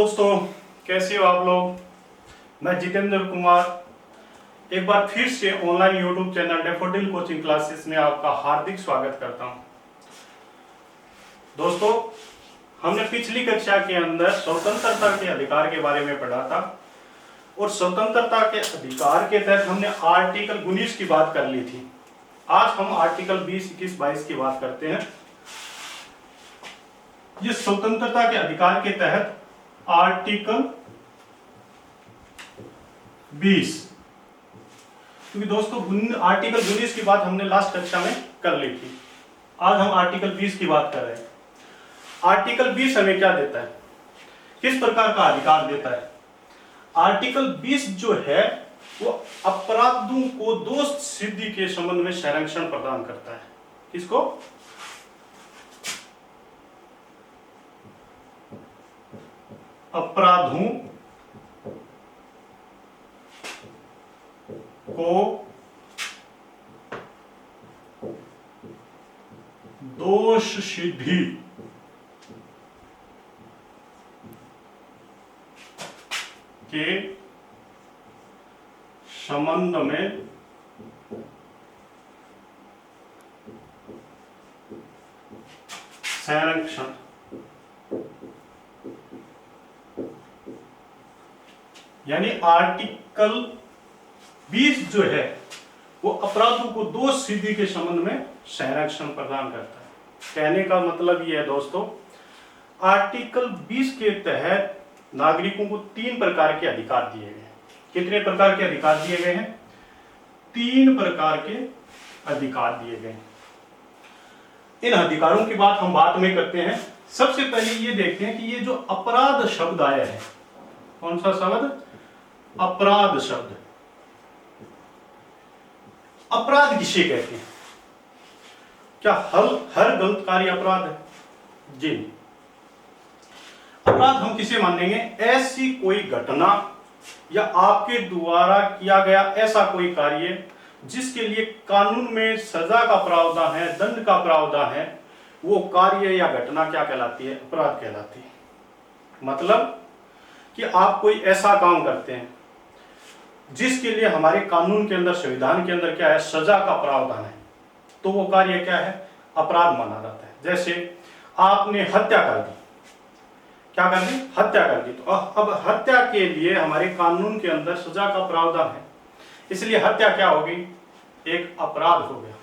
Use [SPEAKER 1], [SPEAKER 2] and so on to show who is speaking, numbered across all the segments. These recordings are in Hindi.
[SPEAKER 1] दोस्तों, कैसे हो आप लोग। मैं जितेंद्र कुमार एक बार फिर से online YouTube channel daffodil coaching classes में आपका हार्दिक स्वागत करता हूं। दोस्तों, हमने पिछली कक्षा के अंदर स्वतंत्रता के अधिकार के बारे में पढ़ा था और स्वतंत्रता के अधिकार के तहत हमने आर्टिकल 19 की बात कर ली थी। आज हम आर्टिकल 20, 21, 22 की बात करते हैं। ये स्वतंत्रता के अधिकार के तहत आर्टिकल 20, क्योंकि दोस्तों आर्टिकल 19 की बात हमने लास्ट कक्षा में कर ली थी। आज हम आर्टिकल 20 की बात कर रहे हैं। आर्टिकल 20 हमें क्या देता है, किस प्रकार का अधिकार देता है। आर्टिकल 20 जो है वो अपराधों को दोष सिद्धि के संबंध में संरक्षण प्रदान करता है। किसको? अपराधों को दोष सिद्धि के संबंध में संरक्षण यानी आर्टिकल 20 जो है वो अपराधों को दोष सिद्धि के संबंध में संरक्षण प्रदान करता है। कहने का मतलब ये है दोस्तों, आर्टिकल 20 के तहत नागरिकों को 3 प्रकार के अधिकार दिए गए हैं। कितने प्रकार के अधिकार दिए गए हैं? 3 प्रकार के अधिकार दिए गए हैं। इन अधिकारों की बात हम बाद में करते हैं। सबसे पहले ये देखते हैं कि ये जो अपराध शब्द आया है, कौन सा शब्द? अपराध शब्द। अपराध किसे कहते हैं? क्या हर गलत कार्य अपराध है? जी। अपराध हम किसे मानेंगे? ऐसी कोई घटना या आपके द्वारा किया गया ऐसा कोई कार्य जिसके लिए कानून में सजा का प्रावधान है, दंड का प्रावधान है, वो कार्य या घटना क्या कहलाती है? अपराध कहलाती है। मतलब कि आप कोई ऐसा काम करते हैं जिसके लिए हमारे कानून के अंदर, संविधान के अंदर क्या है? सजा का प्रावधान है, तो वो कार्य क्या है? अपराध माना जाता है। जैसे आपने हत्या कर दी, क्या कर दी? हत्या कर दी। तो अब हत्या के लिए हमारे कानून के अंदर सजा का प्रावधान है, इसलिए हत्या क्या होगी? एक अपराध हो गया।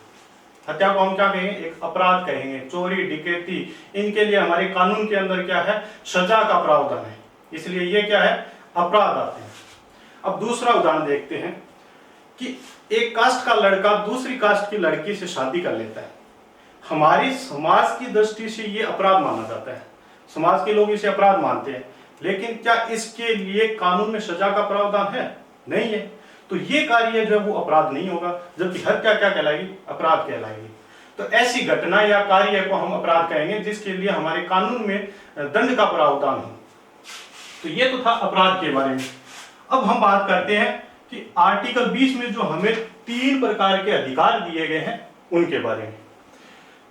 [SPEAKER 1] हत्या को हम क्या कहेंगे? एक अपराध कहेंगे। चोरी, डकैती, इनके लिए हमारे कानून के अंदर क्या है? सजा का प्रावधान है, इसलिए ये क्या है? अपराध आते हैं। अब दूसरा उदाहरण देखते हैं कि एक कास्ट का लड़का दूसरी कास्ट की लड़की से शादी कर लेता है। हमारी समाज की दृष्टि से ये अपराध माना जाता है, समाज के लोग इसे अपराध मानते हैं, लेकिन क्या इसके लिए कानून में सजा का प्रावधान है? नहीं है। तो ये कार्य जो है वो अपराध नहीं होगा, जबकि हत्या क्या कहलाएगी? अपराध कहलाएगी। तो ऐसी घटना या कार्य को हम अपराध कहेंगे जिसके लिए हमारे कानून में दंड का प्रावधान हो। तो ये तो था अपराध के बारे में। अब हम बात करते हैं कि आर्टिकल 20 में जो हमें 3 प्रकार के अधिकार दिए गए हैं उनके बारे में।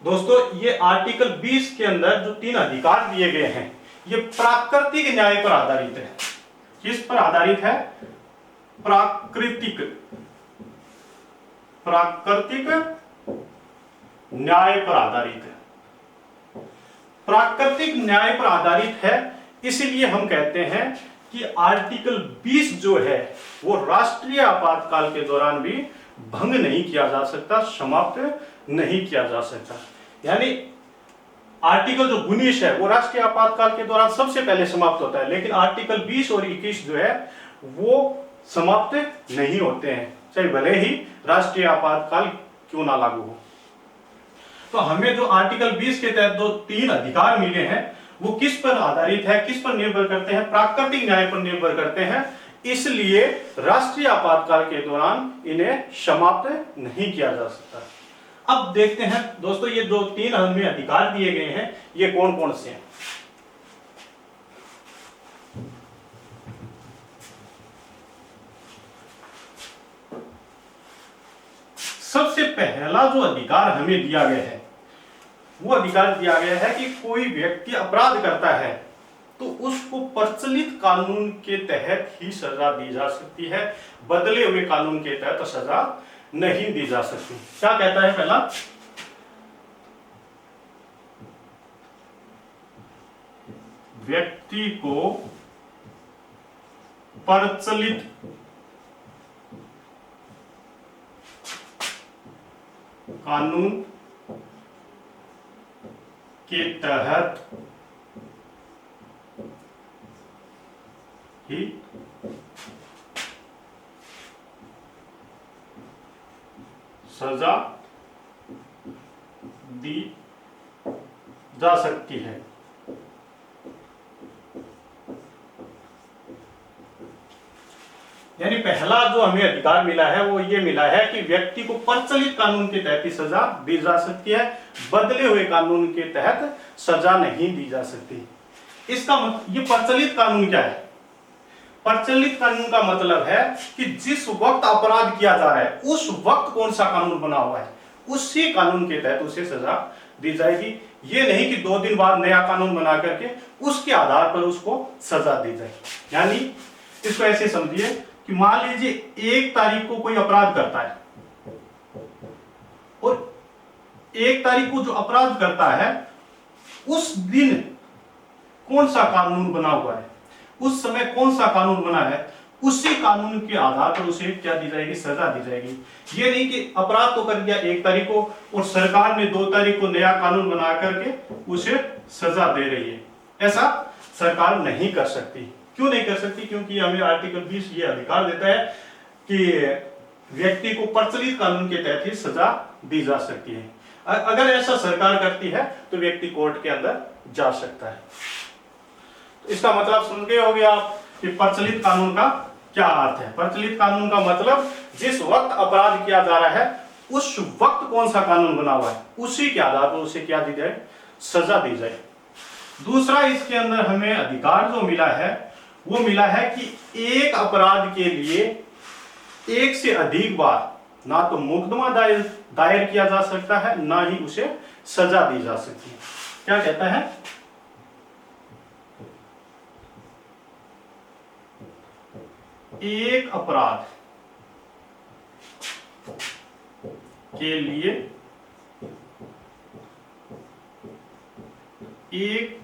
[SPEAKER 1] दोस्तों, ये आर्टिकल 20 के अंदर जो 3 अधिकार दिए गए हैं ये प्राकृतिक न्याय पर आधारित है। किस पर आधारित है? प्राकृतिक न्याय पर आधारित है। प्राकृतिक न्याय पर आधारित है, इसलिए हम कहते हैं कि आर्टिकल 20 जो है वो राष्ट्रीय आपातकाल के दौरान भी भंग नहीं किया जा सकता, समाप्त नहीं किया जा सकता। यानी आर्टिकल जो 19 है वो राष्ट्रीय आपातकाल के दौरान सबसे पहले समाप्त होता है, लेकिन आर्टिकल 20 और 21 जो है वो समाप्त नहीं होते हैं, चाहे भले ही राष्ट्रीय आपातकाल क्यों ना लागू हो। तो हमें जो आर्टिकल 20 के तहत जो 3 अधिकार मिले हैं वो किस पर आधारित है? किस पर निर्भर करते हैं? प्राकृतिक न्याय पर निर्भर करते हैं, इसलिए राष्ट्रीय आपातकाल के दौरान इन्हें समाप्त नहीं किया जा सकता। अब देखते हैं दोस्तों, ये जो 3 हमें अधिकार दिए गए हैं ये कौन कौन से हैं। सबसे पहला जो अधिकार हमें दिया गया है वो अधिकार दिया गया है कि कोई व्यक्ति अपराध करता है तो उसको प्रचलित कानून के तहत ही सजा दी जा सकती है, बदले हुए कानून के तहत सजा नहीं दी जा सकती। क्या कहता है पहला, व्यक्ति को प्रचलित कानून के तहत ही सजा दी जा सकती है। यानी पहला जो हमें अधिकार मिला है वो ये मिला है कि व्यक्ति को प्रचलित कानून के तहत ही सजा दी जा सकती है, बदले हुए कानून के तहत सजा नहीं दी जा सकती। इसका ये प्रचलित कानून क्या है? प्रचलित कानून का मतलब है कि जिस वक्त अपराध किया जा रहा है उस वक्त कौन सा कानून बना हुआ है, उसी कानून के तहत उसे सजा दी जाएगी। ये नहीं कि 2 दिन बाद नया कानून बना करके उसके आधार पर उसको सजा दी जाएगी। यानी इसको ऐसे समझिए कि मान लीजिए 1 तारीख को कोई अपराध करता है और 1 तारीख को जो अपराध करता है उस दिन कौन सा कानून बना हुआ है, उस समय कौन सा कानून बना है, उसी कानून के आधार पर उसे क्या दी जाएगी, सजा दी जाएगी। ये नहीं कि अपराध तो कर दिया 1 तारीख को और सरकार ने 2 तारीख को नया कानून बना करके उसे सजा दे रही है। ऐसा सरकार नहीं कर सकती। क्यों नहीं कर सकती? क्योंकि हमें आर्टिकल 20 ये अधिकार देता है कि व्यक्ति को प्रचलित कानून के तहत ही सजा दी जा सकती है। अगर ऐसा सरकार करती है तो व्यक्ति कोर्ट के अंदर जा सकता है। तो इसका मतलब सुन गए होंगे आप कि प्रचलित कानून का क्या अर्थ है। प्रचलित कानून का मतलब जिस वक्त अपराध किया जा रहा है उस वक्त कौन सा कानून बना हुआ है उसी के आधार पर उसे क्या दी जाए, सजा दी जाए। दूसरा इसके अंदर हमें अधिकार जो मिला है वो मिला है कि एक अपराध के लिए 1 से अधिक बार ना तो मुकदमा दायर किया जा सकता है, ना ही उसे सजा दी जा सकती है। क्या कहता है? एक अपराध के लिए एक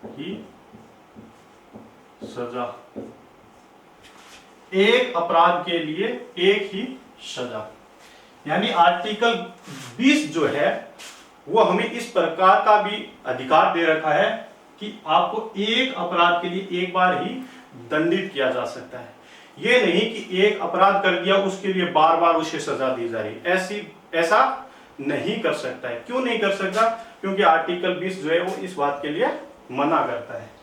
[SPEAKER 1] ही सजा, एक अपराध के लिए एक ही सजा। यानी आर्टिकल 20 जो है वो हमें इस प्रकार का भी अधिकार दे रखा है कि आपको एक अपराध के लिए एक बार ही दंडित किया जा सकता है। ये नहीं कि एक अपराध कर दिया उसके लिए बार बार उसे सजा दी जा रही, ऐसा नहीं कर सकता है। क्यों नहीं कर सकता? क्योंकि आर्टिकल 20 जो है वो इस बात के लिए मना करता है।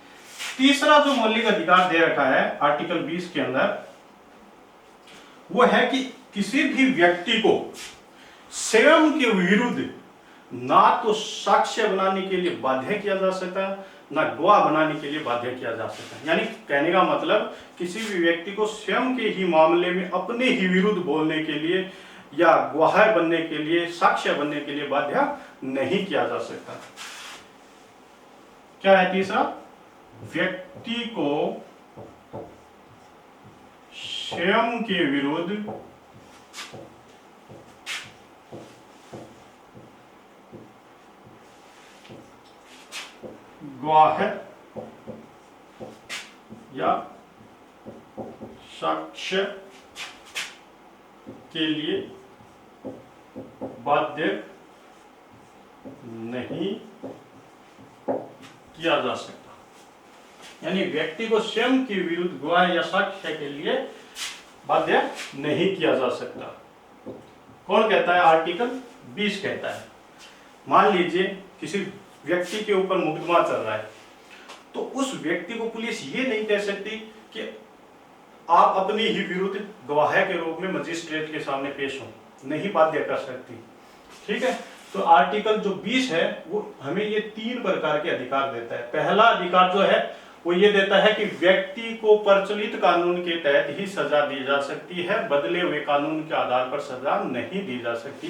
[SPEAKER 1] तीसरा जो मौलिक अधिकार दे रखा है आर्टिकल 20 के अंदर वो है कि किसी भी व्यक्ति को स्वयं के विरुद्ध ना तो साक्ष्य बनाने के लिए बाध्य किया जा सकता है, ना गवाह बनाने के लिए बाध्य किया जा सकता है। यानी कहने का मतलब किसी भी व्यक्ति को स्वयं के ही मामले में अपने ही विरुद्ध बोलने के लिए या गवाह बनने के लिए, साक्ष्य बनने के लिए बाध्य नहीं किया जा सकता। क्या है तीसरा? व्यक्ति को स्वयं के विरुद्ध गवाह या साक्ष्य के लिए बाध्य नहीं किया जा सकता। यानी व्यक्ति को स्वयं के विरुद्ध गवाह या साक्ष्य के लिए बाध्य नहीं किया जा सकता। कौन कहता है? आर्टिकल 20 कहता है। मान लीजिए किसी व्यक्ति के ऊपर मुकदमा चल रहा है तो उस व्यक्ति को पुलिस ये नहीं कह सकती कि आप अपने ही विरुद्ध गवाह के रूप में मजिस्ट्रेट के सामने पेश हो, नहीं बाध्य कर सकती। ठीक है, तो आर्टिकल जो 20 है वो हमें ये 3 प्रकार के अधिकार देता है। पहला अधिकार जो है वो ये देता है कि व्यक्ति को प्रचलित कानून के तहत ही सजा दी जा सकती है, बदले हुए कानून के आधार पर सजा नहीं दी जा सकती।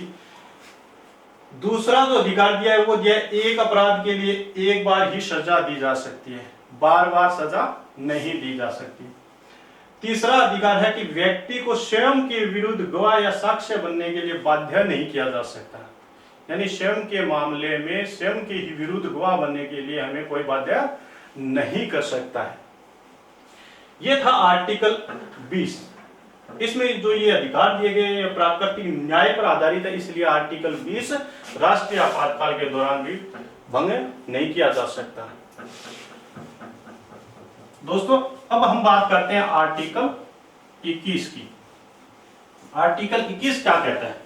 [SPEAKER 1] दूसरा जो अधिकार दिया है वो दिया है एक अपराध के लिए एक बार ही सजा दी जा सकती है, बार बार सजा नहीं दी जा सकती। तीसरा अधिकार है कि व्यक्ति को स्वयं के विरुद्ध गवाह या साक्ष्य बनने के लिए बाध्य नहीं किया जा सकता, यानी स्वयं के मामले में स्वयं के ही विरुद्ध गवाह बनने के लिए हमें कोई बाध्य नहीं कर सकता है। यह था आर्टिकल 20। इसमें जो ये अधिकार दिए गए प्राकृतिक न्याय पर आधारित है, इसलिए आर्टिकल 20 राष्ट्रीय आपातकाल के दौरान भी भंग नहीं किया जा सकता। दोस्तों अब हम बात करते हैं आर्टिकल 21 की। आर्टिकल 21 क्या कहता है,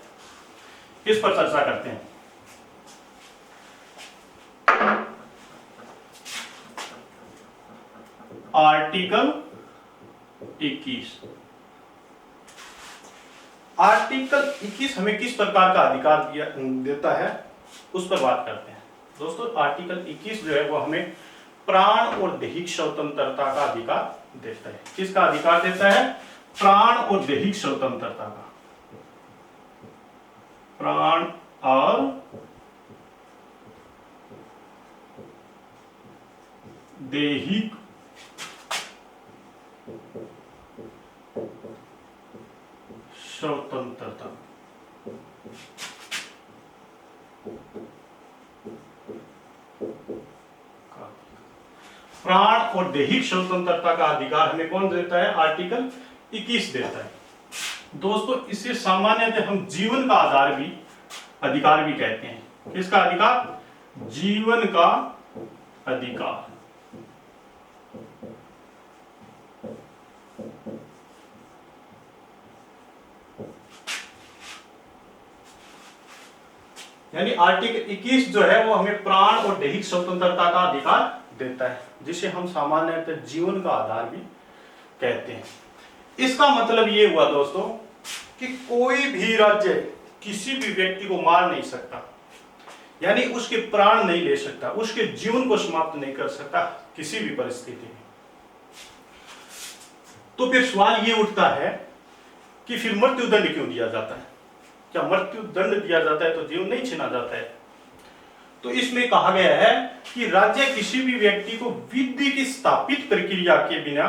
[SPEAKER 1] इस पर चर्चा करते हैं। आर्टिकल 21। आर्टिकल 21 हमें किस प्रकार का अधिकार देता है उस पर बात करते हैं। दोस्तों आर्टिकल 21 जो है वो हमें प्राण और दैहिक स्वतंत्रता का अधिकार देता है। किसका अधिकार देता है? प्राण और दैहिक स्वतंत्रता का। प्राण और दैहिक स्वतंत्रता। प्राण और दैहिक स्वतंत्रता का अधिकार हमें कौन देता है? आर्टिकल 21 देता है। दोस्तों इसे सामान्यतः हम जीवन का आधार भी अधिकार भी कहते हैं। किसका अधिकार? जीवन का अधिकार। यानी आर्टिकल 21 जो है वो हमें प्राण और दैहिक स्वतंत्रता का अधिकार देता है, जिसे हम सामान्यतः जीवन का आधार भी कहते हैं। इसका मतलब ये हुआ दोस्तों कि कोई भी राज्य किसी भी व्यक्ति को मार नहीं सकता, यानी उसके प्राण नहीं ले सकता, उसके जीवन को समाप्त नहीं कर सकता किसी भी परिस्थिति में। तो फिर सवाल ये उठता है कि फिर मृत्यु दंड क्यों दिया जाता है? क्या मृत्यु दंड दिया जाता है तो जीवन नहीं छीना जाता है? तो इसमें कहा गया है कि राज्य किसी भी व्यक्ति को विधि की स्थापित प्रक्रिया के बिना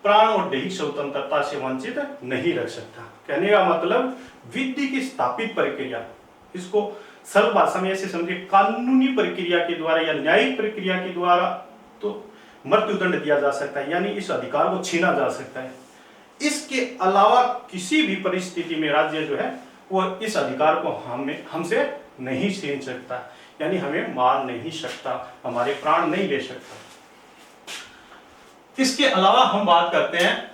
[SPEAKER 1] प्राण और दैहिक स्वतंत्रता से वंचित नहीं रख सकता। कहने का मतलब विधि की स्थापित प्रक्रिया, इसको सरल भाषा में ऐसे समझिए, कानूनी प्रक्रिया के द्वारा या न्यायिक प्रक्रिया के द्वारा तो मृत्यु दंड दिया जा सकता है, यानी इस अधिकार को छीना जा सकता है। इसके अलावा किसी भी परिस्थिति में राज्य जो है वो इस अधिकार को हमसे नहीं छीन सकता, यानी हमें मार नहीं सकता, हमारे प्राण नहीं ले सकता। इसके अलावा हम बात करते हैं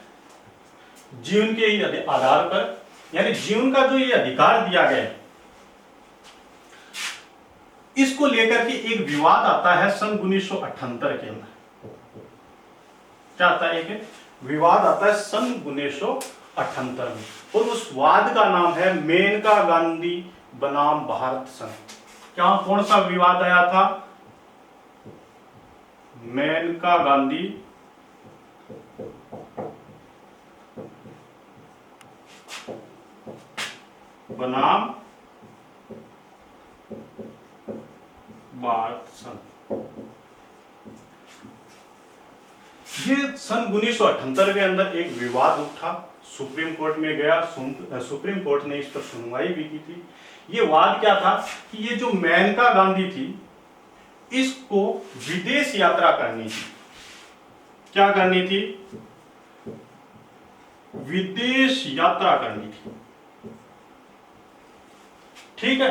[SPEAKER 1] जीवन के आधार पर, यानी जीवन का जो ये अधिकार दिया गया है, इसको लेकर के एक विवाद आता है सन 1978 के अंदर। क्या आता है? एक विवाद आता है सन 1978 में, और उस वाद का नाम है मेनका गांधी बनाम भारत संघ। क्या कौन सा विवाद आया था? मेनका गांधी बनाम भारत संघ। ये सन 1978 के अंदर एक विवाद उठा, सुप्रीम कोर्ट में गया, सुप्रीम कोर्ट ने इस पर सुनवाई भी की थी। ये वाद क्या था कि ये जो मेनका गांधी थी, इसको विदेश यात्रा करनी थी। क्या करनी थी? विदेश यात्रा करनी थी। ठीक है,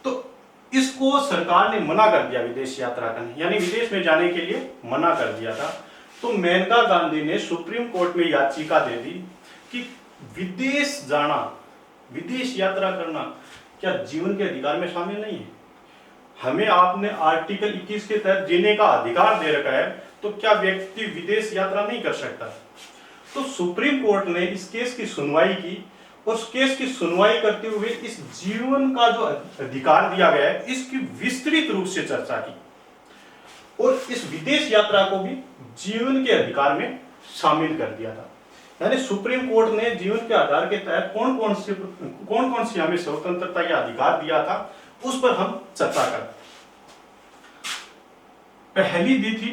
[SPEAKER 1] तो इसको सरकार ने मना कर दिया विदेश यात्रा करने, यानी विदेश में जाने के लिए मना कर दिया था। तो मेनका गांधी ने सुप्रीम कोर्ट में याचिका दे दी कि विदेश जाना, विदेश यात्रा करना क्या जीवन के अधिकार में शामिल नहीं है? हमें आपने आर्टिकल 21 के तहत जीने का अधिकार दे रखा है, तो क्या व्यक्ति विदेश यात्रा नहीं कर सकता? तो सुप्रीम कोर्ट ने इस केस की सुनवाई की, और उस केस की सुनवाई करते हुए इस जीवन का जो अधिकार दिया गया है, इसकी विस्तृत रूप से चर्चा की, और इस विदेश यात्रा को भी जीवन के अधिकार में शामिल कर दिया था। यानी सुप्रीम कोर्ट ने जीवन के आधार के तहत कौन कौन सी हमें स्वतंत्रता या अधिकार दिया था, उस पर हम चर्चा करें। पहली दी थी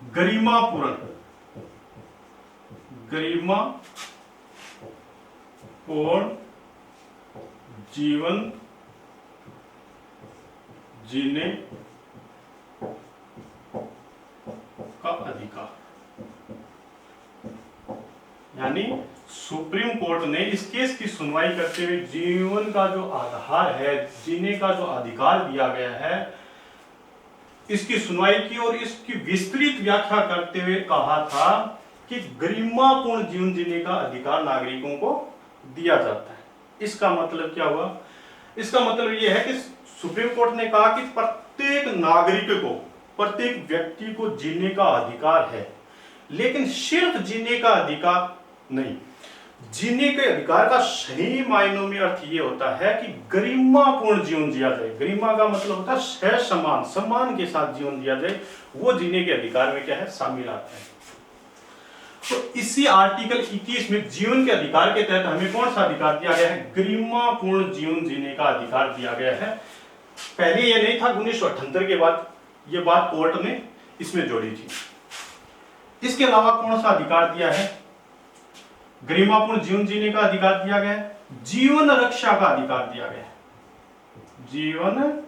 [SPEAKER 1] गरिमापूर्ण जीवन जीने का अधिकार, यानी सुप्रीम कोर्ट ने इस केस की सुनवाई करते हुए जीवन का जो आधार है, जीने का जो अधिकार दिया गया है, इसकी सुनवाई की और इसकी विस्तृत व्याख्या करते हुए कहा था कि गरिमापूर्ण जीवन जीने का अधिकार नागरिकों को दिया जाता है। इसका मतलब क्या हुआ? इसका मतलब यह है कि सुप्रीम कोर्ट ने कहा कि प्रत्येक नागरिक को, प्रत्येक व्यक्ति को जीने का अधिकार है, लेकिन सिर्फ जीने का अधिकार नहीं। जीने के अधिकार का सही मायनों में अर्थ ये होता है कि गरिमापूर्ण जीवन जिया जाए। गरिमा का मतलब होता है समान, सम्मान के साथ जीवन जिया जाए, वो जीने के अधिकार में क्या है, शामिल आता है। तो इसी आर्टिकल 21 में जीवन के अधिकार के तहत हमें कौन सा अधिकार दिया गया है? गरिमापूर्ण जीवन जीने का अधिकार दिया गया है। पहले ये नहीं था, 1978 के बाद ये बात कोर्ट ने इसमें जोड़ी थी। इसके अलावा कौन सा अधिकार दिया है? गरिमापूर्ण जीवन जीने का अधिकार दिया गया है, जीवन रक्षा का अधिकार दिया गया है, जीवन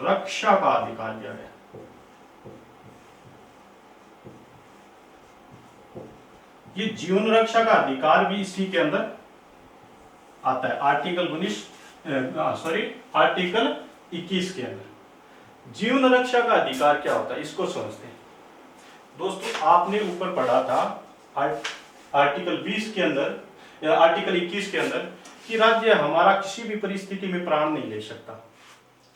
[SPEAKER 1] रक्षा का अधिकार दिया गया। ये जीवन रक्षा का अधिकार भी इसी के अंदर आता है, आर्टिकल 21 के अंदर। जीवन रक्षा का अधिकार क्या होता है, इसको समझते हैं। दोस्तों, आपने ऊपर पढ़ा था आर्टिकल 20 के अंदर या आर्टिकल 21 के अंदर कि राज्य हमारा किसी भी परिस्थिति में प्राण नहीं ले सकता।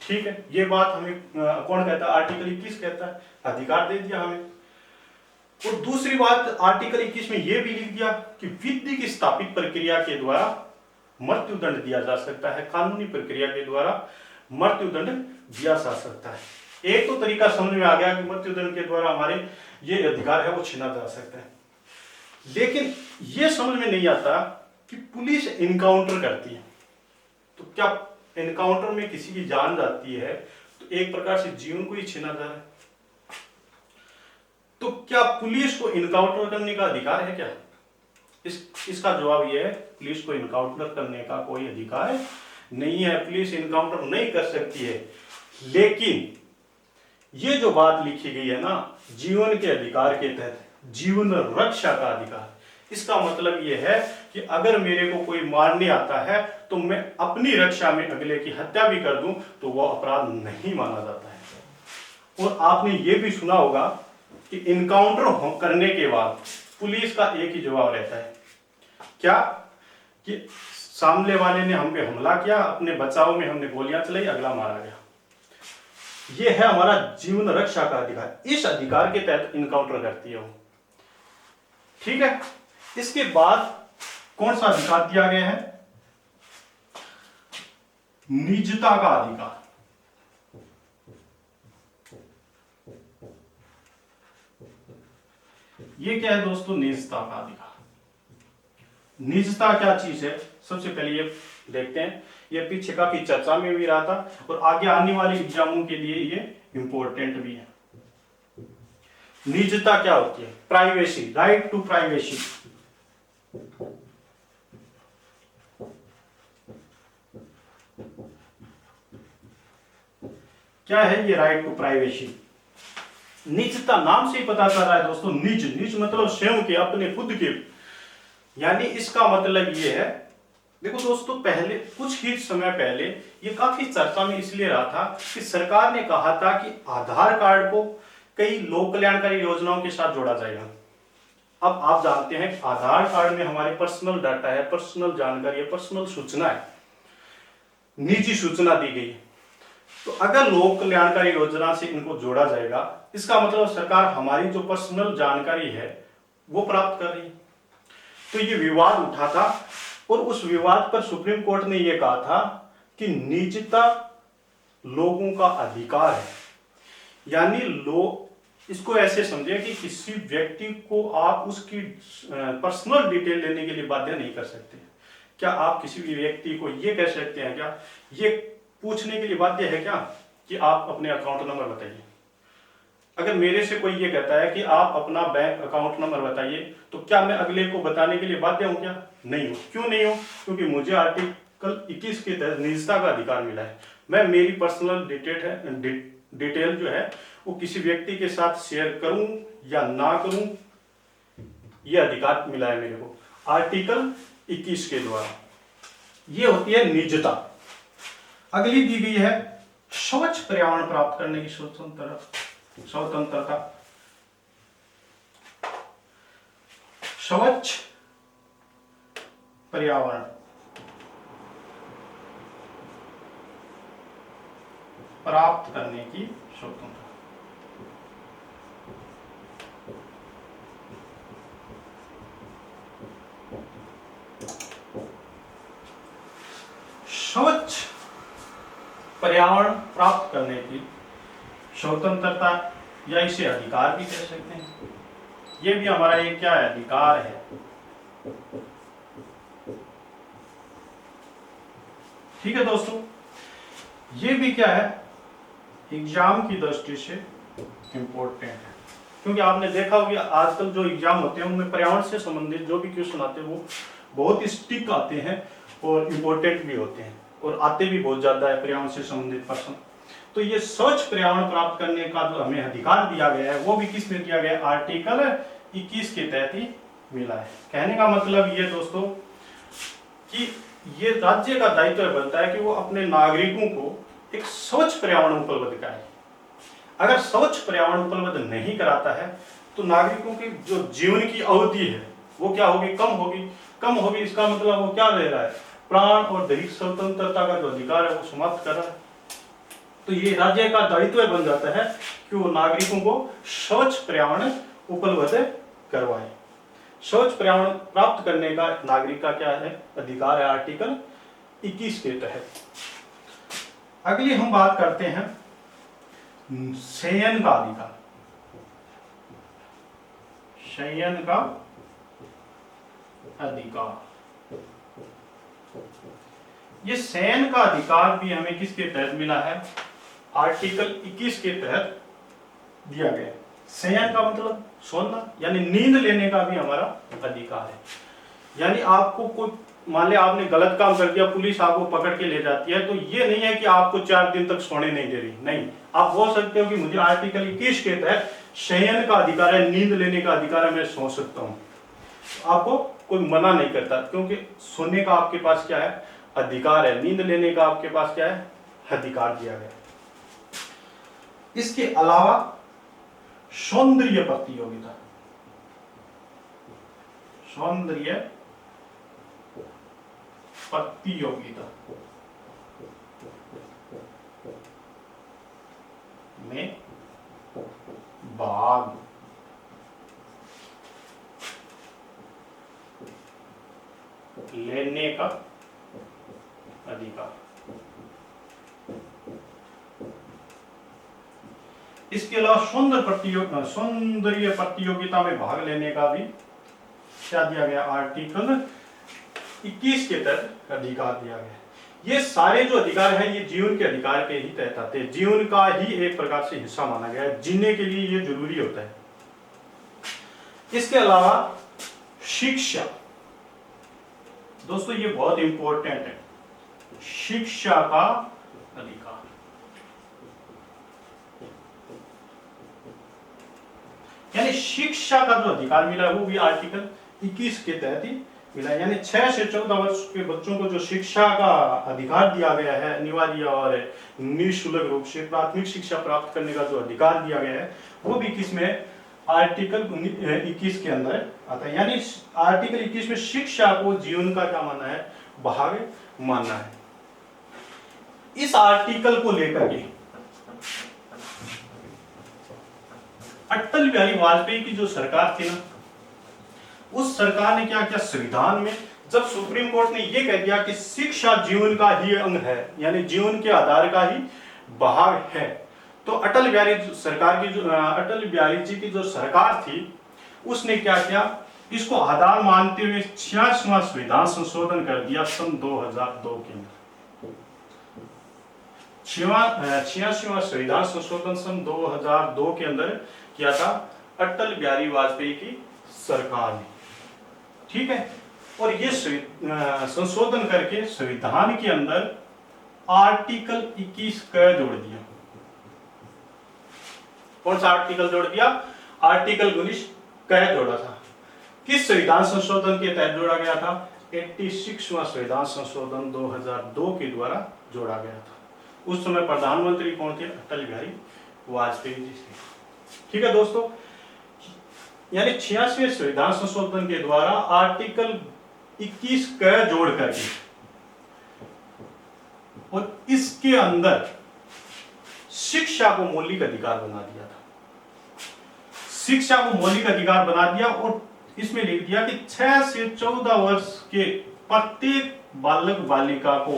[SPEAKER 1] ठीक है, ये बात हमें कौन कहता है? आर्टिकल 21 कहता है, अधिकार दे दिया हमें। और दूसरी बात, आर्टिकल 21 में यह भी लिख दिया कि विधि की स्थापित प्रक्रिया के द्वारा मृत्युदंड दिया जा सकता है, कानूनी प्रक्रिया के द्वारा मृत्युदंड दिया जा सकता है। एक तो तरीका समझ में आ गया कि मृत्युदंड के द्वारा हमारे ये अधिकार है वो छीना जा सकता है, लेकिन यह समझ में नहीं आता कि पुलिस इनकाउंटर करती है तो क्या इनकाउंटर में किसी की जान जाती है तो एक प्रकार से जीवन को ही छीना जा रहा है। तो क्या पुलिस को इनकाउंटर करने का अधिकार है क्या? इसका जवाब यह है, पुलिस को इनकाउंटर करने का कोई अधिकार नहीं है, पुलिस इनकाउंटर नहीं कर सकती है। लेकिन ये जो बात लिखी गई है ना, जीवन के अधिकार के तहत जीवन रक्षा का अधिकार, इसका मतलब यह है कि अगर मेरे को कोई मारने आता है तो मैं अपनी रक्षा में अगले की हत्या भी कर दूं तो वह अपराध नहीं माना जाता है। और आपने ये भी सुना होगा कि इनकाउंटर करने के बाद पुलिस का एक ही जवाब रहता है, क्या? कि सामने वाले ने हम पे हमला किया, अपने बचाव में हमने गोलियां चलाई, अगला मारा गया। यह है हमारा जीवन रक्षा का अधिकार। इस अधिकार के तहत इनकाउंटर करती है वो। ठीक है, इसके बाद कौन सा अधिकार दिया गया है? निजता का अधिकार। ये क्या है दोस्तों? निजता का अधिकार। निजता क्या चीज है? सबसे पहले ये देखते हैं, ये पीछे काफी चर्चा में भी रहा था और आगे आने वाले एग्जामों के लिए ये इंपॉर्टेंट भी है। निजता क्या होती है? Privacy, right to privacy. क्या है ये राइट टू प्राइवेसी? निजता नाम से ही पता चल रहा है दोस्तों, निज मतलब स्वयं के, अपने खुद के, यानी इसका मतलब ये है, देखो दोस्तों, पहले कुछ ही समय पहले ये काफी चर्चा में इसलिए रहा था कि सरकार ने कहा था कि आधार कार्ड को कई लोक कल्याणकारी योजनाओं के साथ जोड़ा जाएगा। अब आप जानते हैं आधार कार्ड में हमारे पर्सनल डाटा है, पर्सनल जानकारी है, पर्सनल सूचना है, निजी सूचना दी गई है। तो अगर लोक कल्याणकारी योजना से इनको जोड़ा जाएगा, इसका मतलब सरकार हमारी जो पर्सनल जानकारी है वो प्राप्त कर रही है। तो ये विवाद उठा था और उस विवाद पर सुप्रीम कोर्ट ने यह कहा था कि निजता लोगों का अधिकार है, यानी इसको ऐसे समझे कि किसी व्यक्ति को आप उसकी पर्सनल डिटेल लेने के लिए बाध्य नहीं कर सकते। क्या आप किसी भी व्यक्ति को यह कह सकते हैं क्या ये पूछने के लिए बाध्य है क्या कि आप अपने अकाउंट नंबर बताइए। अगर मेरे से कोई ये कहता है कि आप अपना बैंक अकाउंट नंबर बताइए, तो क्या मैं अगले को बताने के लिए बाध्य हूं क्या? नहीं हूं। क्यों नहीं हूं? क्योंकि मुझे आर्टिकल 21 के तहत निजता का अधिकार मिला है। मैं मेरी पर्सनल डिटेल जो है वो किसी व्यक्ति के साथ शेयर करूं या ना करूं, यह अधिकार मिला है मेरे को आर्टिकल 21 के द्वारा। ये होती है निजता। अगली दी गई है स्वच्छ पर्यावरण प्राप्त करने की स्वतंत्रता। स्वच्छ पर्यावरण प्राप्त करने की स्वतंत्रता। स्वच्छ पर्यावरण प्राप्त करने की स्वतंत्रता या इसे अधिकार भी कह सकते हैं। ये भी हमारा एक क्या है? अधिकार है। ठीक है दोस्तों, ये भी क्या है? एग्जाम की दृष्टि से इंपॉर्टेंट है, क्योंकि आपने देखा होगा आजकल जो एग्जाम होते हैं उनमें पर्यावरण से संबंधित जो भी क्वेश्चन आते हैं वो बहुत ही स्टिक आते हैं और इम्पोर्टेंट भी होते हैं और आते भी बहुत ज्यादा है पर्यावरण से संबंधित प्रश्न। तो ये स्वच्छ पर्यावरण प्राप्त करने का जो हमें अधिकार दिया गया है वो भी किस में दिया गया है? आर्टिकल 21 के तहत ही मिला है। कहने का मतलब ये दोस्तों कि ये राज्य का दायित्व बनता है कि वो अपने नागरिकों को एक स्वच्छ पर्यावरण उपलब्ध कराए। अगर स्वच्छ पर्यावरण उपलब्ध नहीं कराता है तो नागरिकों की जो जीवन की अवधि है वो क्या होगी? कम होगी। इसका मतलब वो क्या ले रहा है? प्राण और दैहिक स्वतंत्रता का जो अधिकार है वो समाप्त कर रहा है। तो ये राज्य का दायित्व बन जाता है कि वो नागरिकों को स्वच्छ पर्यावरण उपलब्ध करवाए। स्वच्छ पर्यावरण प्राप्त करने का नागरिक का क्या है? अधिकार है आर्टिकल 21 के तहत। अगली हम बात करते हैं शयन का अधिकार। शयन का अधिकार, ये शयन का अधिकार भी हमें किसके तहत मिला है? आर्टिकल 21 के तहत दिया गया। शयन का मतलब सोना, यानी नींद लेने का भी हमारा अधिकार है। यानी आपको कोई मान लिया आपने गलत काम कर दिया, पुलिस आपको पकड़ के ले जाती है, तो ये नहीं है कि आपको 4 दिन तक सोने नहीं दे रही। नहीं, आप बोल सकते हो कि मुझे आर्टिकल 21 के तहत शयन का अधिकार है, नींद लेने का अधिकार है, मैं सो सकता हूं। आपको कोई मना नहीं करता, क्योंकि सोने का आपके पास क्या है? अधिकार है। नींद लेने का आपके पास क्या है? अधिकार दिया गया। इसके अलावा सौंदर्य प्रतियोगिता, सौंदर्य प्रतियोगिता में भाग लेने का अधिकार। इसके अलावा सौंदर्य प्रतियोगिता में भाग लेने का भी क्या दिया गया? आर्टिकल 21 के तहत अधिकार दिया गया। ये सारे जो अधिकार हैं ये जीवन के अधिकार के ही तहत आते हैं। जीवन का ही एक प्रकार से हिस्सा माना गया है, जीने के लिए ये जरूरी होता है। इसके अलावा शिक्षा, दोस्तों ये बहुत इंपॉर्टेंट है। शिक्षा का अधिकार, यानी शिक्षा का जो अधिकार मिला वो भी आर्टिकल 21 के तहत ही मिला। यानी 6 से 14 वर्ष के बच्चों को जो शिक्षा का अधिकार दिया गया है, अनिवार्य और निःशुल्क रूप से प्राथमिक शिक्षा प्राप्त करने का जो अधिकार दिया गया है वो भी किसमें? आर्टिकल 21 के अंदर आता है। यानी आर्टिकल 21 में शिक्षा को जीवन का क्या मानना है? भाग मानना है। इस आर्टिकल को लेकर के अटल बिहारी वाजपेयी की जो सरकार थी ना, उस सरकार ने क्या किया? संविधान में जब सुप्रीम कोर्ट ने यह कह दिया कि शिक्षा जीवन का ही अंग है, यानी जीवन के आधार का ही भाग है, तो अटल बिहारी जी की जो सरकार थी उसने क्या किया? इसको आधार मानते हुए 86वां संविधान संशोधन कर दिया सन 2002 के अंदर। छियासीवां संविधान संशोधन सन 2002 के अंदर किया था अटल बिहारी वाजपेयी की सरकार ने, ठीक है। और ये संशोधन करके संविधान के अंदर आर्टिकल 21 क जोड़ दिया। कौन सा आर्टिकल जोड़ दिया? आर्टिकल 19 क जोड़ा था। किस संविधान संशोधन के तहत जोड़ा गया था? 86वां संविधान संशोधन 2002 के द्वारा जोड़ा गया था। उस समय प्रधानमंत्री कौन थे? अटल बिहारी वाजपेयी जी थे, ठीक है दोस्तों। यानी 86वें संविधान संशोधन के द्वारा आर्टिकल 21 क जोड़ करके और इसके अंदर शिक्षा को मौलिक अधिकार बना दिया था। शिक्षा को मौलिक अधिकार बना दिया और इसमें लिख दिया कि 6 से 14 वर्ष के प्रत्येक बालक बालिका को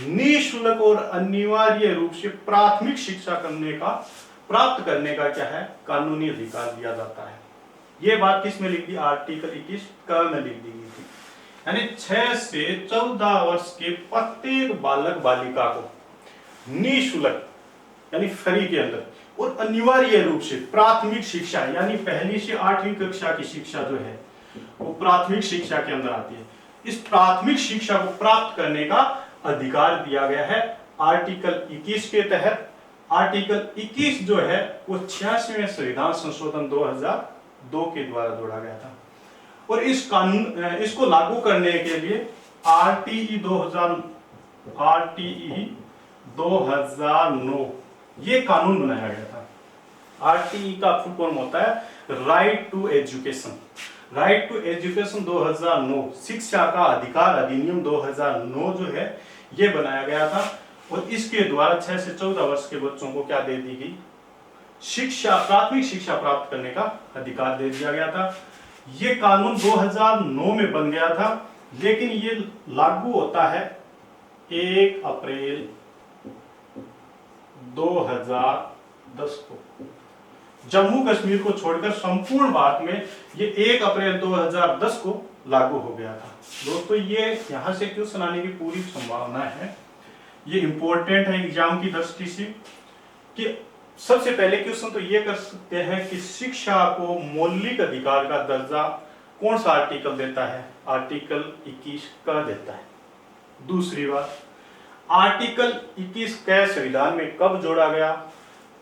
[SPEAKER 1] निःशुल्क और अनिवार्य रूप से प्राथमिक शिक्षा प्राप्त करने का क्या है? कानूनी अधिकार दिया जाता है। यह बात किस में लिख दी? आर्टिकल 21 क में लिख दी गई थी। यानी 6 से 14 वर्ष के प्रत्येक बालक बालिका को निःशुल्क यानी फ्री के अंदर और अनिवार्य रूप से प्राथमिक शिक्षा यानी पहली से 8वीं कक्षा की शिक्षा जो है वो प्राथमिक शिक्षा के अंदर आती है। इस प्राथमिक शिक्षा को प्राप्त करने का अधिकार दिया गया है आर्टिकल 21 के तहत। आर्टिकल 21 जो है वो 86वें संविधान संशोधन 2002 के द्वारा जोड़ा गया था। और इस कानून इसको लागू करने के लिए आरटीई 2009 ये कानून बनाया गया था। आरटीई का फुल फॉर्म होता है right to education. Right to education 2009 शिक्षा का अधिकार अधिनियम 2009 जो है ये बनाया गया था। और इसके द्वारा 6 से 14 वर्ष के बच्चों को क्या दे दी गई? शिक्षा, प्राथमिक शिक्षा प्राप्त करने का अधिकार दे दिया गया था। ये कानून 2009 में बन गया था, लेकिन ये लागू होता है 1 अप्रैल 2010 को। जम्मू कश्मीर को छोड़कर संपूर्ण भारत में ये 1 अप्रैल 2010 को लागू हो गया था। दोस्तों ये यहां से क्वेश्चन आने की पूरी संभावना है। ये इंपॉर्टेंट है एग्जाम की दृष्टि से कि सबसे पहले क्वेश्चन तो ये कर सकते हैं कि शिक्षा को मौलिक अधिकार का दर्जा कौन सा आर्टिकल देता है? आर्टिकल 21 का देता है। दूसरी बात, आर्टिकल 21 क संविधान में कब जोड़ा गया?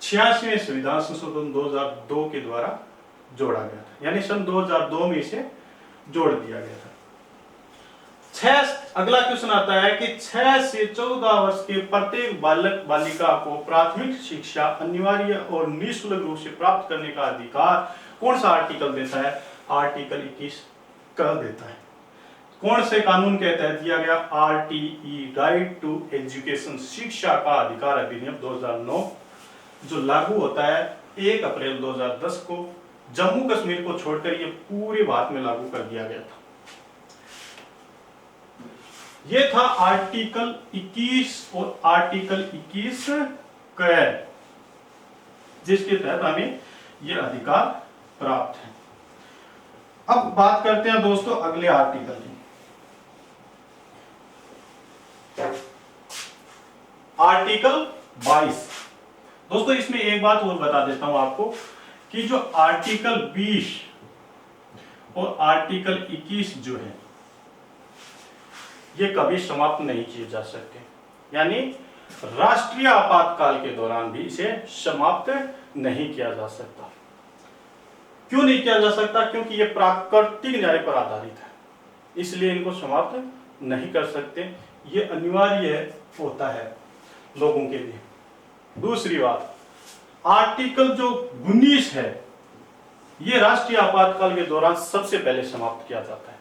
[SPEAKER 1] 86वें संविधान संशोधन 2002 के द्वारा जोड़ा गया था, यानी सन 2002 में इसे जोड़ दिया गया था। अगला क्वेश्चन आता है कि 6 से 14 वर्ष के प्रत्येक बालक बालिका को प्राथमिक शिक्षा अनिवार्य और निःशुल्क रूप से प्राप्त करने का अधिकार कौन सा आर्टिकल देता है? आर्टिकल 21 का देता है। कौन से कानून के तहत दिया गया? आरटीई राइट टू एजुकेशन शिक्षा का अधिकार अधिनियम 2009 जो लागू होता है 1 अप्रैल 2010 को। जम्मू कश्मीर को छोड़कर ये पूरे भारत में लागू कर दिया गया था। ये था आर्टिकल 21 और आर्टिकल 21 क जिसके तहत हमें ये अधिकार प्राप्त है। अब बात करते हैं दोस्तों अगले आर्टिकल की। आर्टिकल 22। दोस्तों इसमें एक बात और बता देता हूं आपको कि जो आर्टिकल 20 और आर्टिकल 21 जो है ये कभी समाप्त नहीं किए जा सकते। यानी राष्ट्रीय आपातकाल के दौरान भी इसे समाप्त नहीं किया जा सकता। क्यों नहीं किया जा सकता? क्योंकि ये प्राकृतिक न्याय पर आधारित है, इसलिए इनको समाप्त नहीं कर सकते। ये अनिवार्य होता है लोगों के लिए। दूसरी बात, आर्टिकल जो 19 है ये राष्ट्रीय आपातकाल के दौरान सबसे पहले समाप्त किया जाता है।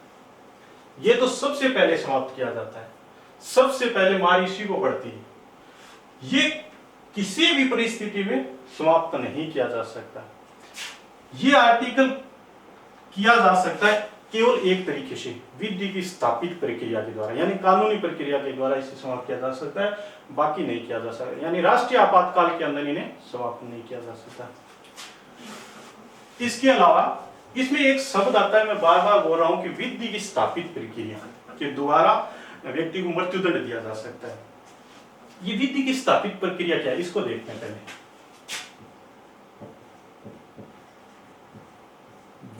[SPEAKER 1] ये तो सबसे पहले समाप्त किया जाता है, सबसे पहले मार इसी को पड़ती है। ये किसी भी परिस्थिति में समाप्त नहीं किया जा सकता। ये आर्टिकल किया जा सकता है केवल एक तरीके से, विधि की स्थापित प्रक्रिया के द्वारा, यानी कानूनी प्रक्रिया के द्वारा इसे समाप्त किया जा सकता है, बाकी नहीं किया जा सकता। यानी राष्ट्रीय आपातकाल के अंदर इन्हें समाप्त नहीं किया जा सकता। इसके अलावा इसमें एक शब्द आता है, मैं बार बार बोल रहा हूं कि विधि की स्थापित प्रक्रिया के द्वारा व्यक्ति को मृत्युदंड दिया जा सकता है। ये विधि की स्थापित प्रक्रिया क्या है, इसको देखते हैं पहले।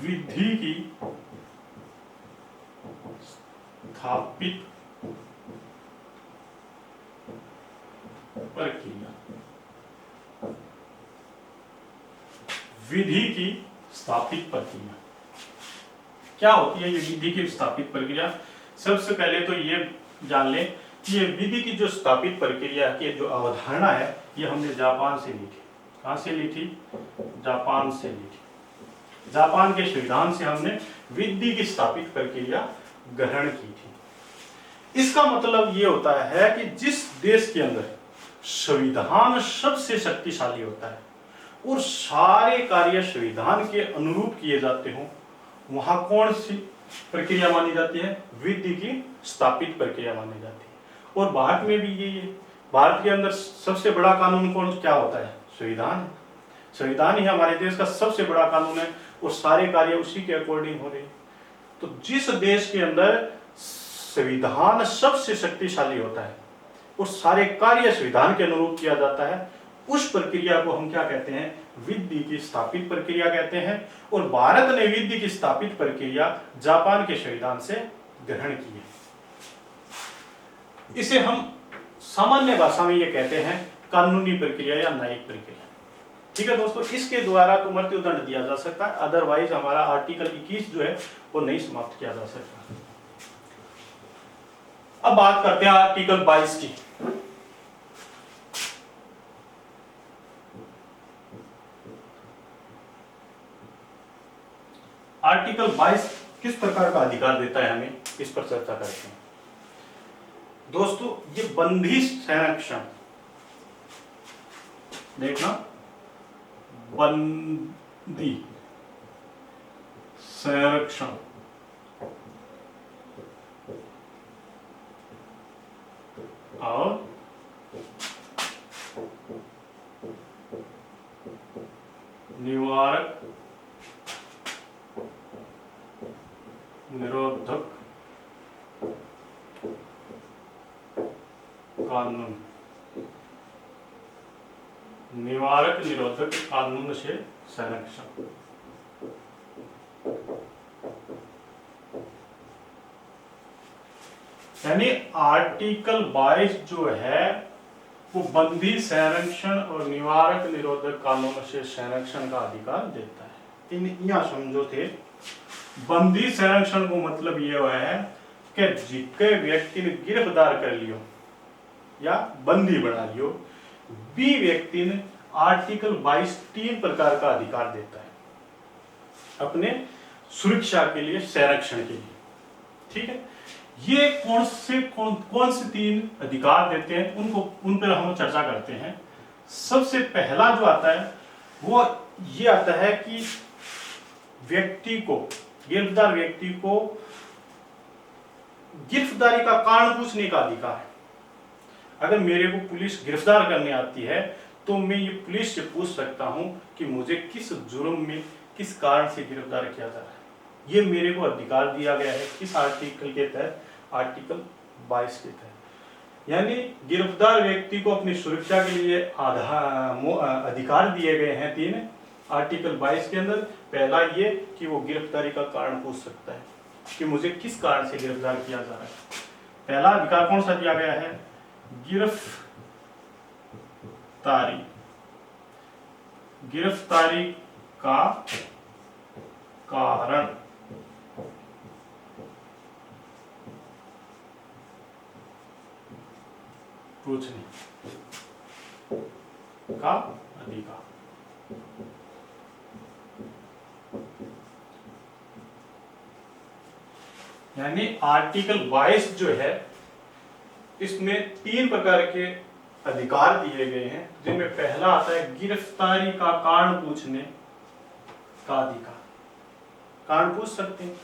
[SPEAKER 1] विधि की स्थापित प्रक्रिया, विधि की स्थापित प्रक्रिया क्या होती है? ये विधि की स्थापित प्रक्रिया, सबसे पहले तो ये जान लें कि ये विधि की जो स्थापित प्रक्रिया की जो अवधारणा है, ये हमने जापान से ली थी। कहां से ली थी? जापान से ली थी। जापान के संविधान से हमने विधि की स्थापित प्रक्रिया ग्रहण की थी। इसका मतलब ये होता है कि जिस देश के अंदर संविधान सबसे शक्तिशाली होता है और सारे कार्य संविधान के अनुरूप किए जाते हो, वहां कौन सी प्रक्रिया मानी जाती है? विधि की स्थापित प्रक्रिया मानी जाती है। और भारत में भी ये भारत के अंदर सबसे बड़ा कानून कौन क्या होता है? संविधान। संविधान ही हमारे देश का सबसे बड़ा कानून है और सारे कार्य उसी के अकॉर्डिंग हो रहे हैं। तो जिस देश के अंदर संविधान सबसे शक्तिशाली होता है और सारे कार्य संविधान के अनुरूप किया जाता है, उस प्रक्रिया को हम क्या कहते हैं? विधि की स्थापित प्रक्रिया कहते हैं। और भारत ने विधि की स्थापित प्रक्रिया जापान के संविधान से ग्रहण की है। इसे हम सामान्य भाषा में ये कहते हैं कानूनी प्रक्रिया या न्यायिक प्रक्रिया। ठीक है दोस्तों, इसके द्वारा तो मृत्युदंड दिया जा सकता है, अदरवाइज हमारा आर्टिकल 21 जो है वो नहीं समाप्त किया जा सकता। अब बात करते हैं आर्टिकल 22 की। आर्टिकल 22 किस प्रकार का अधिकार देता है हमें, इस पर चर्चा करते हैं। दोस्तों, ये बंदी संरक्षण, देखना, बंदी संरक्षण और निवारक निरोधक कानून, निवारक निरोधक कानून से संरक्षण। यानी आर्टिकल 22 जो है वो बंदी संरक्षण और निवारक निरोधक कानून से संरक्षण का अधिकार देता है। इन यहाँ समझो थे, बंदी संरक्षण को मतलब ये है कि जिसके व्यक्ति ने गिरफ्तार कर लियो या बंदी बना लियो, बी व्यक्ति ने आर्टिकल 22 तीन प्रकार का अधिकार देता है अपने सुरक्षा के लिए, संरक्षण के लिए। ठीक है, ये कौन से तीन अधिकार देते हैं, उन पर हम चर्चा करते हैं। सबसे पहला जो आता है वो ये आता है कि व्यक्ति को, गिरफ्तार व्यक्ति को गिरफ्तारी का कारण पूछने का अधिकार है। अगर मेरे को पुलिस गिरफ्तार करने आती है तो मैं ये पुलिस से पूछ सकता हूं कि मुझे किस जुर्म में, किस कारण से गिरफ्तार किया जा रहा है। ये मेरे को अधिकार दिया गया है किस आर्टिकल के तहत? आर्टिकल 22 के तहत। यानी गिरफ्तार व्यक्ति को अपनी सुरक्षा के लिए अधिकार दिए गए हैं तीन आर्टिकल 22 के अंदर। पहला ये कि वो गिरफ्तारी का कारण पूछ सकता है कि मुझे किस कारण से गिरफ्तार किया जा रहा है। पहला अधिकार कौन सा दिया गया है? गिरफ्तारी का कारण पूछने का अधिकार। यानी आर्टिकल 22 जो है इसमें तीन प्रकार के अधिकार दिए गए हैं, जिनमें पहला आता है गिरफ्तारी का कारण पूछने का अधिकार, कारण पूछ सकते हैं।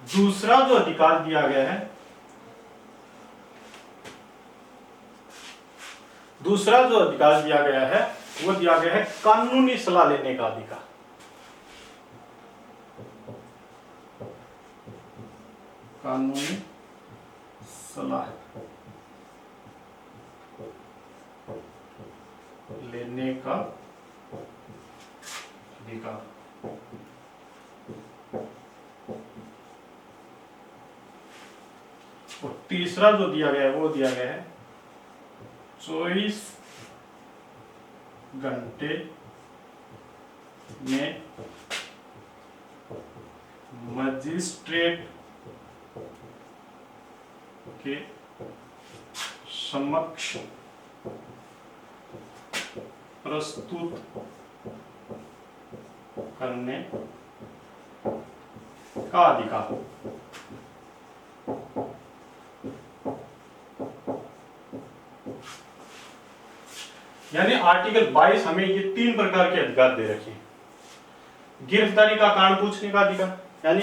[SPEAKER 1] दूसरा जो अधिकार दिया गया है, वो दिया गया है कानूनी सलाह लेने का अधिकार। कानूनी सलाह तीसरा जो दिया गया है वो दिया गया है 24 घंटे में मजिस्ट्रेट के समक्ष प्रस्तुत करने का अधिकार। यानी आर्टिकल 22 हमें ये 3 प्रकार के अधिकार दे रखे हैं। गिरफ्तारी का कारण पूछने का अधिकार, यानी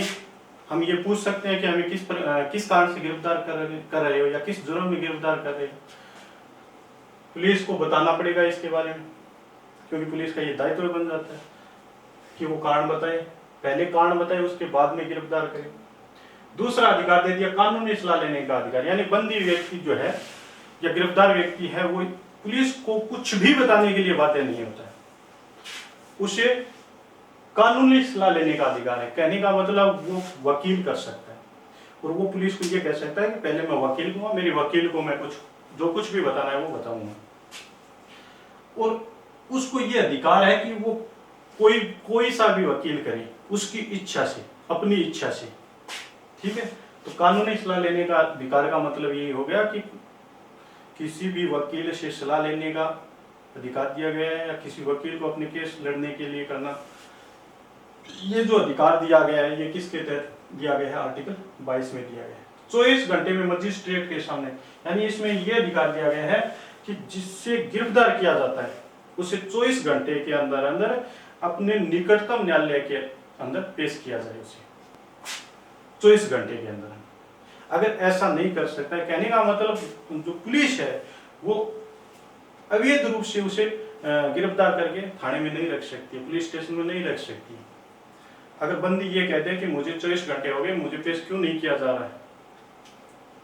[SPEAKER 1] हम ये पूछ सकते हैं कि हमें किस कारण से गिरफ्तार कर रहे हो या किस जुर्म में गिरफ्तार कर रहे हो। पुलिस को बताना पड़ेगा इसके बारे में, क्योंकि पुलिस का ये दायित्व बन जाता है कि वो कारण बताए, पहले कारण बताए उसके बाद में गिरफ्तार करे। दूसरा अधिकार दे दिया कानूनी सलाह लेने का अधिकार, यानी बंदी व्यक्ति जो है या गिरफ्तार व्यक्ति है वो पुलिस को कुछ भी बताने के लिए बातें नहीं होता है, उसे कानूनी सलाह लेने का अधिकार है। कहने का मतलब वो वकील कर सकता है और वो पुलिस को ये कह सकता है कि पहले मैं वकील हूँ, मेरे वकील को मैं जो कुछ भी बताना है वो बताऊंगा। और उसको ये अधिकार है कि वो कोई सा भी वकील करे उसकी इच्छा से, अपनी इच्छा से। ठीक है, तो कानूनी सलाह लेने का अधिकार का मतलब यही हो गया कि किसी भी वकील से सलाह लेने का अधिकार दिया गया है, या किसी वकील को अपने केस लड़ने के लिए करना। ये जो अधिकार दिया गया है ये किसके तहत दिया गया है? आर्टिकल 22 में दिया गया है। 24 घंटे में मजिस्ट्रेट के सामने, यानी इसमें यह अधिकार दिया गया है कि जिससे गिरफ्तार किया जाता है उसे 24 घंटे के अंदर अंदर अपने निकटतम न्यायालय के अंदर पेश किया जाए। उसे 24 घंटे के अंदर अगर ऐसा नहीं कर सकता है, कहने का मतलब जो पुलिस है वो अवैध रूप से उसे गिरफ्तार करके थाने में नहीं रख सकती, पुलिस स्टेशन में नहीं रख सकती। अगर बंदी ये कहते हैं कि मुझे 24 घंटे हो गए, मुझे पेश क्यों नहीं किया जा रहा है,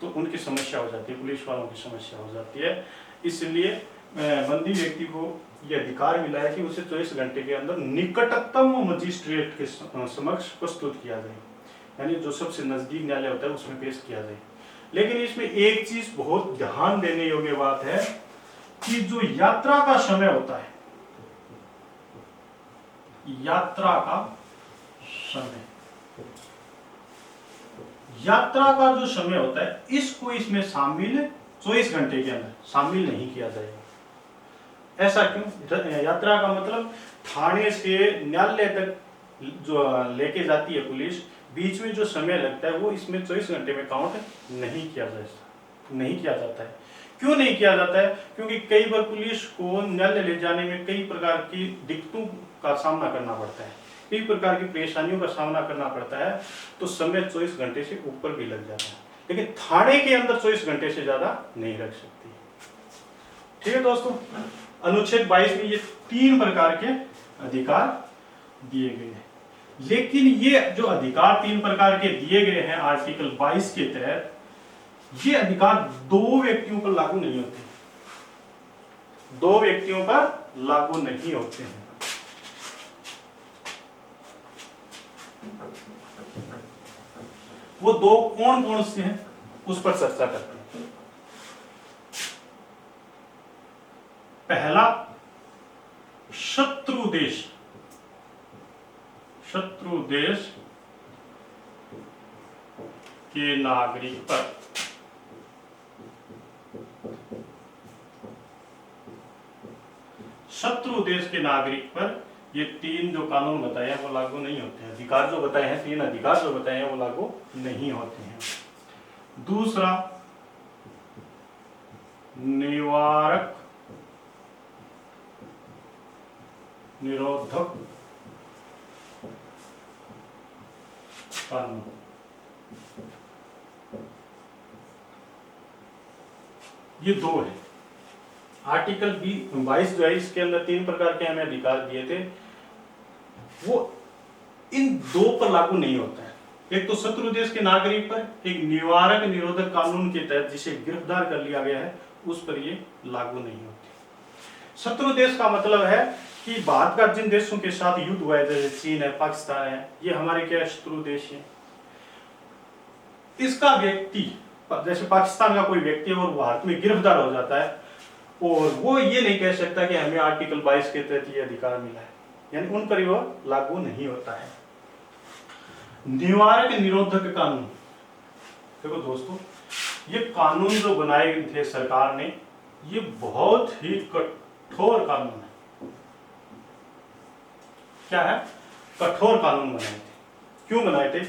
[SPEAKER 1] तो उनकी समस्या हो जाती है, पुलिस वालों की समस्या हो जाती है। इसलिए बंदी व्यक्ति को यह अधिकार मिला है कि उसे 24 घंटे के अंदर निकटतम मजिस्ट्रेट के समक्ष प्रस्तुत किया जाए, यानी जो सबसे नजदीक न्यायालय होता है उसमें पेश किया जाए। लेकिन इसमें एक चीज बहुत ध्यान देने योग्य बात है कि जो यात्रा का समय होता है, यात्रा का समय, यात्रा का जो समय होता है इसको इसमें शामिल 24 घंटे के अंदर शामिल नहीं किया जाएगा। ऐसा क्यों? यात्रा का मतलब थाने से न्यायालय तक जो लेके जाती है पुलिस, बीच में जो समय लगता है वो इसमें 24 घंटे में काउंट नहीं किया जाता है। क्यों नहीं किया जाता है? क्योंकि कई बार पुलिस को न्यायालय ले जाने में कई प्रकार की दिक्कतों का सामना करना पड़ता है, कई प्रकार की परेशानियों का सामना करना पड़ता है, तो समय 24 घंटे से ऊपर भी लग जाता है। लेकिन थाने के अंदर 24 घंटे से ज्यादा नहीं रख सकती। ठीक है दोस्तों, अनुच्छेद 22 में ये 3 प्रकार के अधिकार दिए गए हैं। लेकिन ये जो अधिकार 3 प्रकार के दिए गए हैं आर्टिकल 22 के तहत, ये अधिकार 2 व्यक्तियों पर लागू नहीं होते, 2 व्यक्तियों पर लागू नहीं होते हैं। वो 2 कौन कौन से हैं उस पर चर्चा करते हैं। पहला, शत्रु देश के नागरिक पर शत्रु देश के नागरिक पर ये 3 जो कानून बताए हैं वो लागू नहीं होते हैं। अधिकार जो बताए हैं, 3 अधिकार जो बताए हैं वो लागू नहीं होते हैं। दूसरा, निवारक निरोधक कानून, ये 2 है। आर्टिकल 22 जो है इसके अंदर 3 प्रकार के हमें अधिकार दिए थे, वो इन 2 पर लागू नहीं होता है। एक तो शत्रु देश के नागरिक पर, एक निवारक निरोधक कानून के तहत जिसे गिरफ्तार कर लिया गया है उस पर ये लागू नहीं होती। शत्रु देश का मतलब है कि भारत का जिन देशों के साथ युद्ध हुआ है, जैसे चीन है, पाकिस्तान है, ये हमारे क्या शत्रु देश है। इसका व्यक्ति जैसे पाकिस्तान का कोई व्यक्ति और भारत में गिरफ्तार हो जाता है और वो ये नहीं कह सकता कि हमें आर्टिकल 22 के तहत ये अधिकार मिला है, यानी उन पर वो लागू नहीं होता है। निवारक निरोधक कानून, देखो दोस्तों, ये कानून जो बनाए थे सरकार ने, ये बहुत ही कठोर कानून है। क्या है? कठोर कानून बनाए थे। क्यों बनाए थे?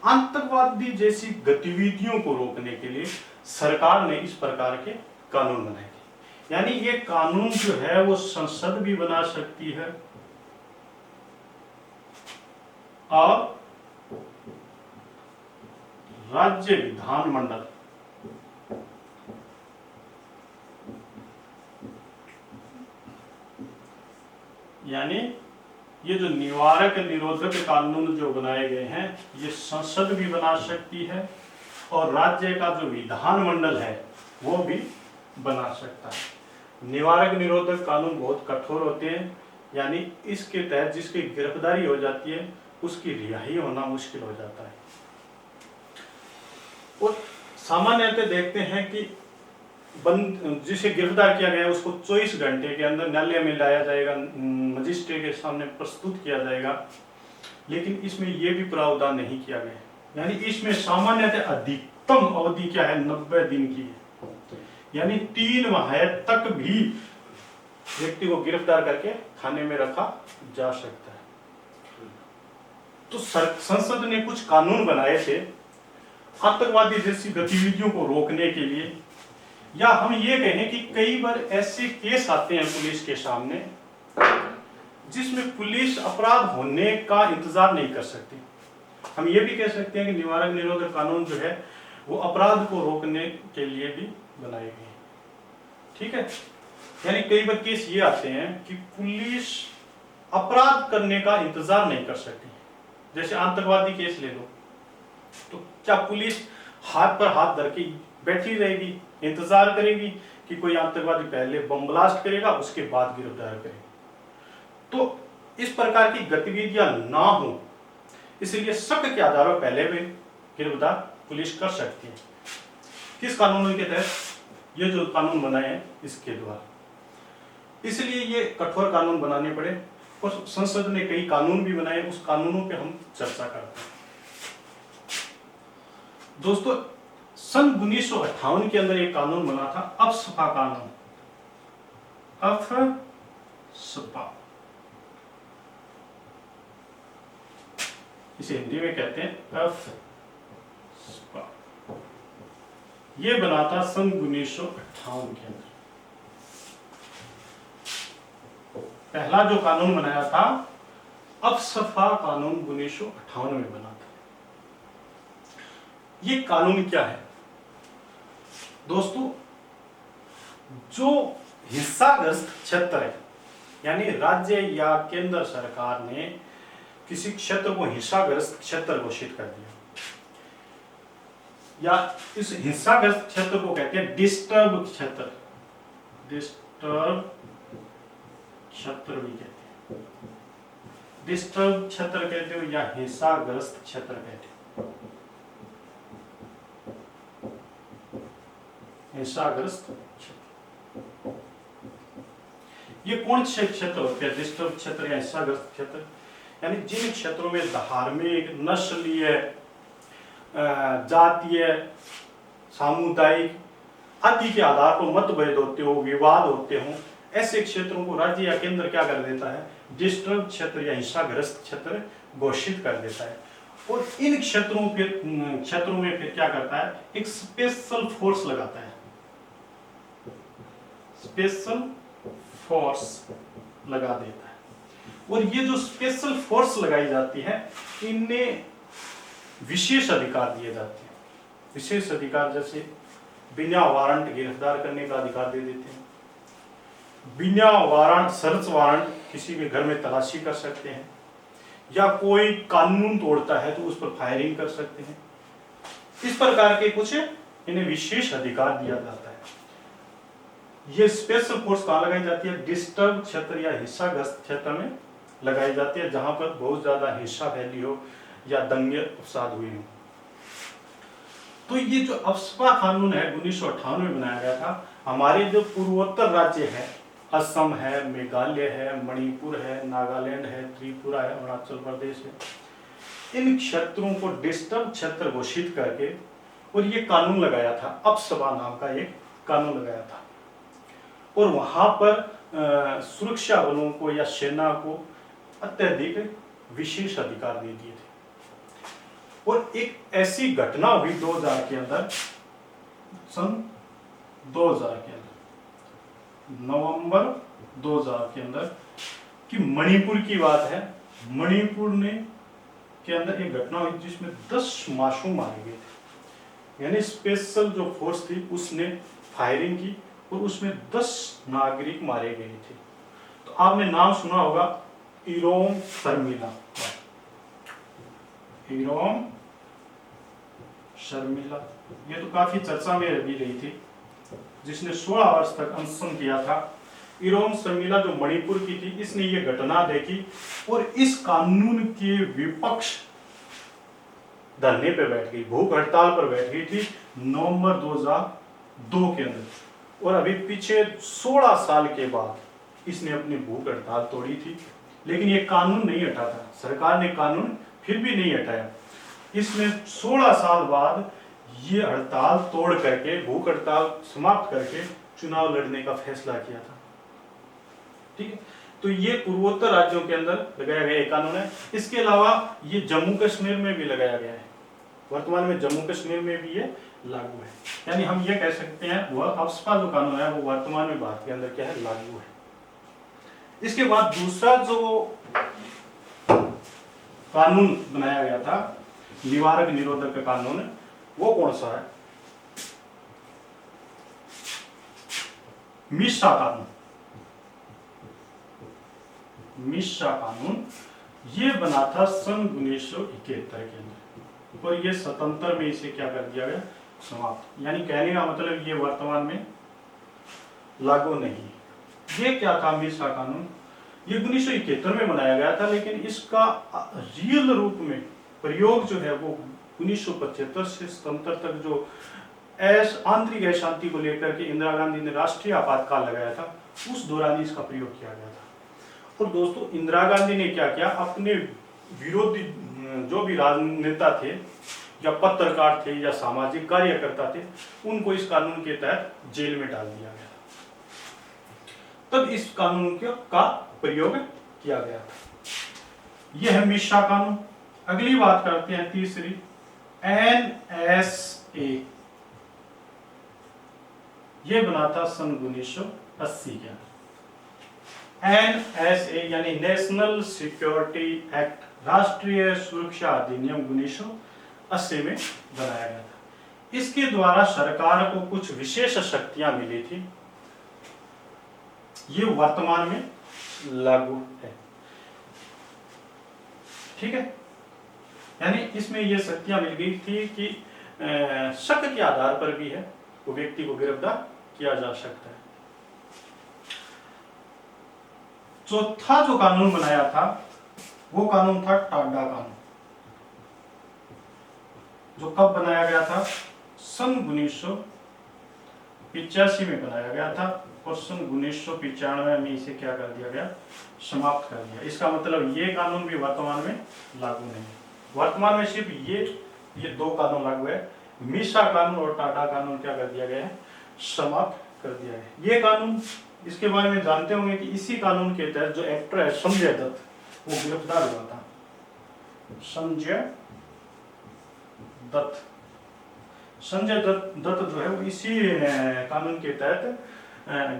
[SPEAKER 1] आतंकवादी जैसी गतिविधियों को रोकने के लिए सरकार ने इस प्रकार के कानून बनाए थे। यानी ये कानून जो है वो संसद भी बना सकती है और राज्य विधानमंडल यानी ये जो निवारक निरोधक कानून जो बनाए गए हैं, ये संसद भी बना सकती है और राज्य का जो विधानमंडल है वो भी बना सकता है। निवारक निरोधक कानून बहुत कठोर होते हैं, यानी इसके तहत जिसकी गिरफ्तारी हो जाती है उसकी रिहाई होना मुश्किल हो जाता है। और सामान्यतः देखते हैं कि जिसे गिरफ्तार किया गया उसको 24 घंटे के अंदर न्यायालय में लाया जाएगा, मजिस्ट्रेट के सामने प्रस्तुत किया जाएगा, लेकिन इसमें यह भी प्रावधान नहीं किया गया। यानी इसमें सामान्यतः अधिकतम अवधि क्या है? 90 दिन की है, यानी 3 माह तक भी व्यक्ति को गिरफ्तार करके थाने में रखा जा सकता है। तो संसद ने कुछ कानून बनाए थे आतंकवादी जैसी गतिविधियों को रोकने के लिए, या हम ये कहें कि कई बार ऐसे केस आते हैं पुलिस के सामने जिसमें पुलिस अपराध होने का इंतजार नहीं कर सकती। हम ये भी कह सकते हैं कि निवारक निरोधक कानून जो है वो अपराध को रोकने के लिए भी बनाए गए हैं। ठीक है, यानी कई बार केस ये आते हैं कि पुलिस अपराध करने का इंतजार नहीं कर सकती। जैसे आतंकवादी केस ले लो, तो क्या पुलिस हाथ पर हाथ धर के बैठी रहेगी, इंतजार करेगी कि कोई आतंकवादी पहले बम ब्लास्ट करेगा उसके बाद गिरफ्तार करेगा? तो इस प्रकार की गतिविधियां ना हो, इसलिए शक के आधार पर पहले भी गिरफ्तार पुलिस कर सकती है। किस कानूनों के तहत? ये जो कानून बनाए हैं इसके द्वारा। इसलिए ये कठोर कानून बनाने पड़े और संसद ने कई कानून भी बनाए, उस कानूनों पे हम चर्चा करते हैं। दोस्तों, सन 1958 के अंदर एक कानून बना था, अफस्पा कानून। अफस्पा, इसे हिंदी में कहते हैं अफस्पा। ये बना था सन 1958 के अंदर। पहला जो कानून बनाया था अफस्पा कानून 1958 में बना था। ये कानून क्या है दोस्तों? जो हिंसाग्रस्त क्षेत्र है, यानी राज्य या केंद्र सरकार ने किसी क्षेत्र को हिंसाग्रस्त क्षेत्र घोषित कर दिया, या इस हिंसाग्रस्त क्षेत्र को कहते हैं डिस्टर्ब क्षेत्र। डिस्टर्ब क्षेत्र भी कहते हैं, डिस्टर्ब क्षेत्र कहते हो या हिंसाग्रस्त क्षेत्र कहते हो। हिंसाग्रस्त क्षेत्र, ये कौन से क्षेत्र होते हैं? डिस्टर्ब क्षेत्र या हिंसाग्रस्त क्षेत्र, यानी जिन क्षेत्रों में धार्मिक, नस्लीय, जातीय, सामुदायिक आदि के आधार पर मतभेद होते हो, विवाद होते हो, ऐसे क्षेत्रों को राज्य या केंद्र क्या कर देता है? डिस्टर्ब क्षेत्र या हिंसाग्रस्त क्षेत्र घोषित कर देता है। और इन क्षेत्रों में फिर क्या करता है? एक स्पेशल फोर्स लगाता है, स्पेशल फोर्स लगा देता है। और ये जो स्पेशल फोर्स लगाई जाती है, इनमें विशेष अधिकार दिए जाते हैं। विशेष अधिकार जैसे बिना वारंट गिरफ्तार करने का अधिकार दे देते हैं, बिना वारंट सर्च वारंट किसी भी घर में तलाशी कर सकते हैं, या कोई कानून तोड़ता है तो उस पर फायरिंग कर सकते हैं। इस प्रकार के कुछ इन्हें विशेष अधिकार दिया जाता है। ये स्पेशल फोर्स कहाँ लगाई जाती है? डिस्टर्ब क्षेत्र या हिंसाग्रस्त क्षेत्र में लगाई जाती है, जहां पर बहुत ज्यादा हिंसा फैली हो या दंगे फसाद हुई हो। तो ये जो अफ्स्पा कानून है 1998 में बनाया गया था, हमारे जो पूर्वोत्तर राज्य है, असम है, मेघालय है, मणिपुर है, नागालैंड है, त्रिपुरा है, अरुणाचल प्रदेश है, इन क्षेत्रों को डिस्टर्ब क्षेत्र घोषित करके और ये कानून लगाया था, अफ्स्पा नाम का एक कानून लगाया था। और वहां पर सुरक्षा बलों को या सेना को अत्यधिक विशेष अधिकार दे दिए थे। और एक ऐसी घटना हुई 2000 के अंदर, सन 2000 के अंदर, नवंबर 2000 के अंदर, कि मणिपुर की बात है। मणिपुर ने के अंदर एक घटना हुई जिसमें 10 मासूम मारे गए थे। यानी स्पेशल जो फोर्स थी उसने फायरिंग की और उसमें 10 नागरिक मारे गए थे। तो आपने नाम सुना होगा इरोम शर्मिला। इरोम शर्मिला ये तो काफी चर्चा में भी रही थी, जिसने 16 वर्ष तक अनशन किया था। इरोम शर्मिला जो मणिपुर की थी, इसने ये घटना देखी और इस कानून के विपक्ष धरने पे बैठ गई, भूख हड़ताल पर बैठ गई थी नवंबर 2002 के अंदर। और अभी पीछे 16 साल के बाद इसने अपनी भूख हड़ताल तोड़ी थी, लेकिन ये कानून नहीं हटा था, सरकार ने कानून फिर भी नहीं हटाया। इसने 16 साल बाद ये हड़ताल तोड़ करके, भूख हड़ताल समाप्त करके चुनाव लड़ने का फैसला किया था। ठीक है, तो ये पूर्वोत्तर राज्यों के अंदर लगाया गया एक कानून है। इसके अलावा ये जम्मू कश्मीर में भी लगाया गया है, वर्तमान में जम्मू कश्मीर में भी ये लागू है। यानी हम ये कह सकते हैं वह अफ्स्पा जो कानून है वो वर्तमान में भारत के अंदर क्या है, लागू है। इसके बाद दूसरा जो कानून बनाया गया था, निवारक निरोधक का कानून, वो कौन सा है? मिश्रा कानून। मिश्रा कानून ये बना था सन 1971 के अंदर, और ये 77 में इसे क्या कर दिया गया, समाप्त। यानी कहने का मतलब ये वर्तमान में लागू नहीं है। ये क्या था मिश्रा कानून? ये 1971 में बनाया गया था, लेकिन इसका रियल रूप में प्रयोग जो है वो 1975 से 77 तक जो आंतरिक अशांति को लेकर के इंदिरा गांधी ने राष्ट्रीय आपातकाल लगाया था, उस दौरान इसका प्रयोग किया गया था। और दोस्तों, इंदिरा गांधी ने क्या किया, अपने विरोधी जो भी राजनेता थे या पत्रकार थे या सामाजिक कार्यकर्ता थे, उनको इस कानून के तहत जेल में डाल दिया गया। तब इस कानून का प्रयोग किया गया था। यह है मिश्रा कानून। अगली बात करते हैं तीसरी, NSA। यह बना था सन 1980 के अंदर। NSA यानी नेशनल सिक्योरिटी एक्ट, राष्ट्रीय सुरक्षा अधिनियम 1980 में बनाया गया था। इसके द्वारा सरकार को कुछ विशेष शक्तियां मिली थी। ये वर्तमान में लागू है। ठीक है, यानी इसमें ये शक्तियां मिल गई थी कि शक के आधार पर भी है वो व्यक्ति को गिरफ्तार किया जा सकता है। चौथा जो कानून बनाया था वो कानून था टाडा कानून, जो कब बनाया गया था, सन 1985 में बनाया गया था, और सन 1995 में इसे क्या कर दिया गया, समाप्त कर दिया। इसका मतलब ये कानून भी वर्तमान में लागू नहीं है। वर्तमान में सिर्फ ये दो कानून लागू है, मिश्रा कानून और टाडा कानून क्या कर दिया गया है, समाप्त कर दिया है। ये कानून, इसके बारे में जानते होंगे कि इसी कानून के तहत जो एक्टर है संजय दत्त, वो गिरफ्तार हुआ था। संजय दत्त जो है वो इसी कानून के तहत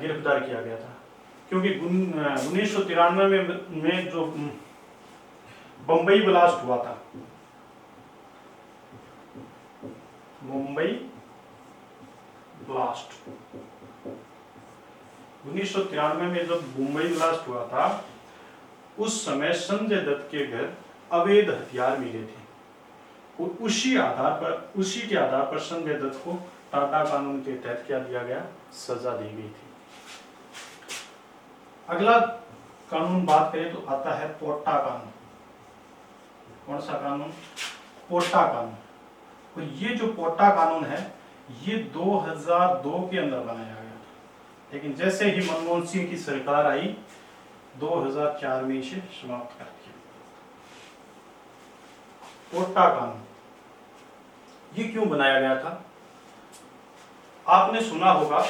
[SPEAKER 1] गिरफ्तार किया गया था, क्योंकि 1993 में जो बम्बई ब्लास्ट हुआ था, मुंबई ब्लास्ट 1993 में जब मुंबई ब्लास्ट हुआ था, उस समय संजय दत्त के घर अवैध हथियार मिले थे, और उसी के आधार पर संजय दत्त को टाडा कानून के तहत क्या दिया गया, सजा दी गई थी। अगला कानून बात करें तो आता है पोटा कानून। कौन सा कानून? पोटा कानून। और ये जो पोटा कानून है ये 2002 के अंदर बनाया गया था, लेकिन जैसे ही मनमोहन सिंह की सरकार आई 2004 में इसे समाप्त कर दिया। पोटा कानून ये क्यों बनाया गया था? आपने सुना होगा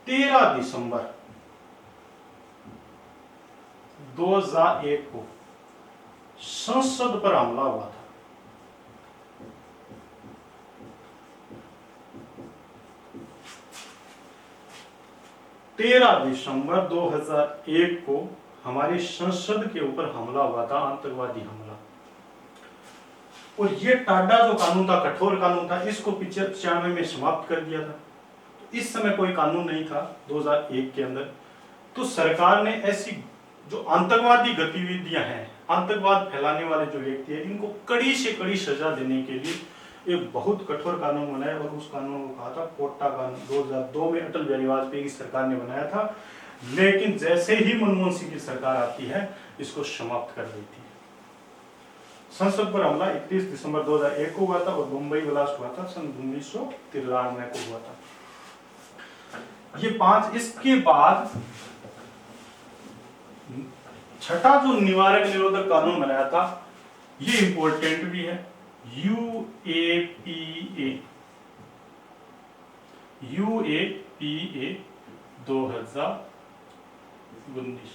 [SPEAKER 1] 13 दिसंबर 2001 को संसद पर हमला हुआ था। दिसंबर 2001 को हमारी संसद के ऊपर हमला हुआ था, आतंकवादी हमला। और ये टाडा जो कानून था, कठोर कानून था, इसको 95 में समाप्त कर दिया था। तो इस समय कोई कानून नहीं था 2001 के अंदर। तो सरकार ने ऐसी जो आतंकवादी गतिविधियां हैं, आतंकवाद फैलाने वाले जो व्यक्ति है, इनको कड़ी से कड़ी सजा देने के लिए एक बहुत कठोर कानून बनाया और उस कानून को कहा था पोटा कानून। 2002 में अटल बिहारी वाजपेयी की सरकार ने बनाया था, लेकिन जैसे ही मनमोहन सिंह की सरकार आती है इसको समाप्त कर देती है। संसद पर हमला 31 दिसंबर 2001 को हुआ था और मुंबई ब्लास्ट हुआ था सन 1993 को हुआ था। ये 5। इसके बाद छठा जो निवारक निरोधक कानून बनाया था ये इंपॉर्टेंट भी है, UAPA 2019।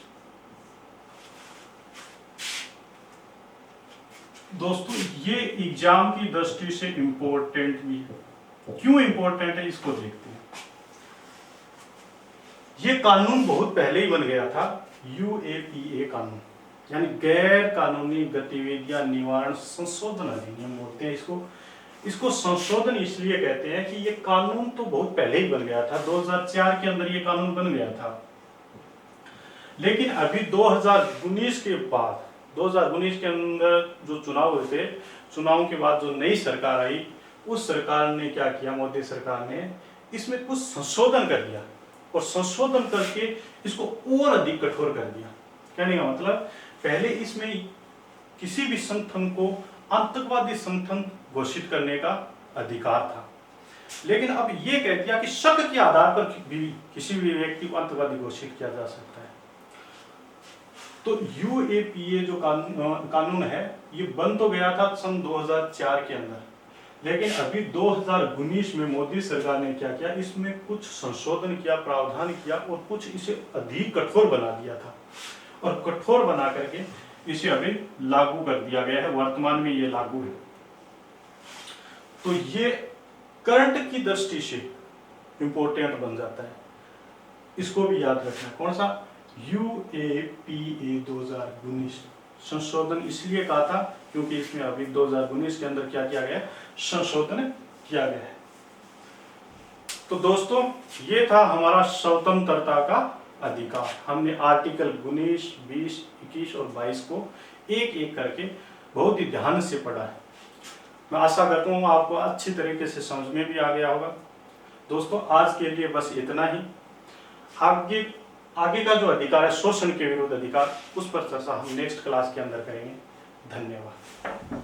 [SPEAKER 1] दोस्तों ये एग्जाम की दृष्टि से इंपॉर्टेंट भी है। क्यों इंपॉर्टेंट है इसको देखते हैं। ये कानून बहुत पहले ही बन गया था, UAPA कानून, यानी गैर कानूनी गतिविधियां निवारण संशोधन अधिनियम बोलते हैं इसको संशोधन इसलिए कहते हैं कि ये कानून तो बहुत पहले ही बन गया था, 2004 के अंदर ये कानून बन गया था। लेकिन अभी 2019 के बाद, 2019 के अंदर जो चुनाव हुए थे, चुनाव के बाद जो नई सरकार आई, उस सरकार ने क्या किया, मोदी सरकार ने इसमें कुछ संशोधन कर दिया और संशोधन करके इसको और अधिक कठोर कर दिया। कहने का मतलब पहले इसमें किसी भी संगठन को आतंकवादी संगठन घोषित करने का अधिकार था, लेकिन अब ये कह दिया कि शक के आधार पर भी किसी भी व्यक्ति को आतंकवादी घोषित किया जा सकता है। तो UAPA जो कानून है ये बन तो गया था सन 2004 के अंदर, लेकिन अभी 2019 में मोदी सरकार ने क्या किया, इसमें कुछ संशोधन किया, प्रावधान किया और कुछ इसे अधिक कठोर बना दिया था और कठोर बना करके इसे अभी लागू कर दिया गया है। वर्तमान में ये लागू है। तो ये करंट की दृष्टि से इंपॉर्टेंट बन जाता है, इसको भी याद रखना। कौन सा? UAPA 2019 संशोधन इसलिए कहा था क्योंकि इसमें अभी 2019 के अंदर क्या किया गया, संशोधन किया गया है। तो दोस्तों ये था हमारा स्वतंत्रता का अधिकार। हमने आर्टिकल 19, 20, 21 और 22 को एक एक करके बहुत ही ध्यान से पढ़ा है। मैं आशा करता हूँ आपको अच्छी तरीके से समझ में भी आ गया होगा। दोस्तों आज के लिए बस इतना ही। आगे का जो अधिकार है, शोषण के विरुद्ध अधिकार, उस पर चर्चा हम नेक्स्ट क्लास के अंदर करेंगे। धन्यवाद।